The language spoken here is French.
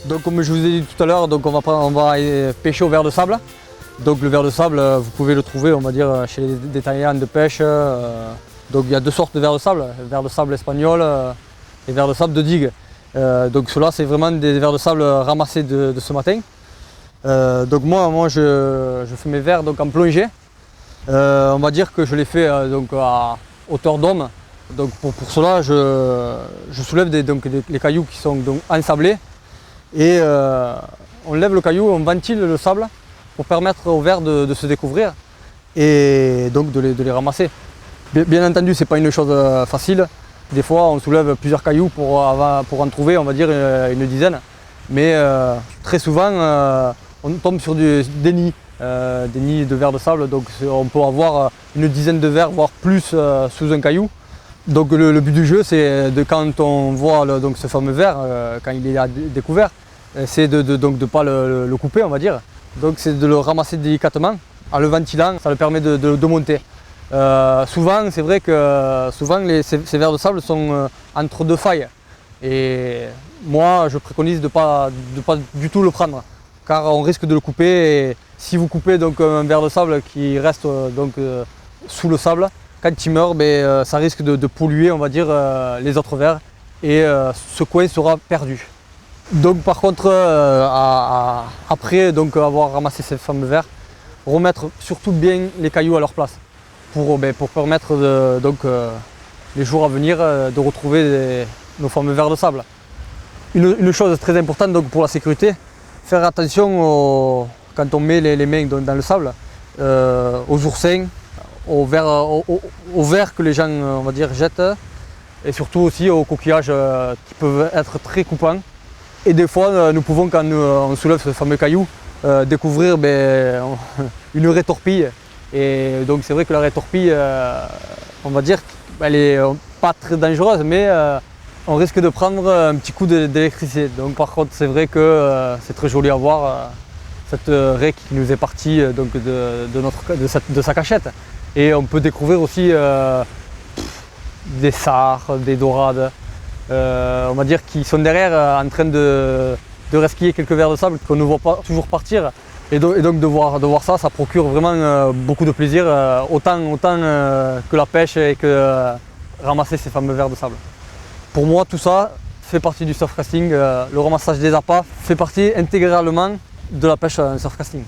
Donc comme je vous ai dit tout à l'heure, on va pêcher au ver de sable. Donc le ver de sable, vous pouvez le trouver, on va dire, chez les détaillants de pêche. Donc il y a deux sortes de vers de sable espagnol et vers de sable de digue. Donc ceux-là, c'est vraiment des vers de sable ramassés de ce matin. Donc moi je fais mes vers donc en plongée. On va dire que je les fais donc à hauteur d'homme. Donc pour cela, je soulève les cailloux qui sont donc ensablés et on lève le caillou, on ventile le sable pour permettre aux vers de se découvrir et donc de les ramasser. Bien entendu, c'est pas une chose facile. Des fois, on soulève plusieurs cailloux pour en trouver, on va dire, une dizaine. Mais très souvent, on tombe sur des nids de vers de sable. Donc on peut avoir une dizaine de vers, voire plus sous un caillou. Donc le but du jeu, c'est quand on voit donc ce fameux ver, quand il est découvert, c'est de ne pas le couper, on va dire. Donc c'est de le ramasser délicatement, en le ventilant, ça le permet de monter. Souvent, c'est vrai que ces vers de sable sont entre deux failles. Et moi, je préconise de pas du tout le prendre, car on risque de le couper. Et si vous coupez donc un ver de sable qui reste sous le sable, quand il meurt, ça risque de polluer, on va dire, les autres vers, et ce coin sera perdu. Donc par contre, après avoir ramassé ces fameux vers, remettre surtout bien les cailloux à leur place pour permettre les jours à venir de retrouver nos fameux vers de sable. Une chose très importante donc, pour la sécurité, faire attention quand on met les mains dans le sable, aux oursins, aux vers que les gens on va dire, jettent, et surtout aussi aux coquillages qui peuvent être très coupants. Et des fois, nous pouvons, quand on soulève ce fameux caillou, découvrir une raie torpille. Et donc c'est vrai que la raie torpille, on va dire, elle est pas très dangereuse, mais on risque de prendre un petit coup d'électricité. Donc par contre, c'est vrai que c'est très joli à voir, cette raie qui nous est partie de sa cachette. Et on peut découvrir aussi des sards, des dorades, on va dire qui sont derrière en train de resquiller quelques vers de sable qu'on ne voit pas toujours partir. Et donc de voir ça, ça procure vraiment beaucoup de plaisir, autant que la pêche et que ramasser ces fameux vers de sable. Pour moi, tout ça fait partie du surfcasting. Le ramassage des appâts fait partie intégralement de la pêche en surfcasting.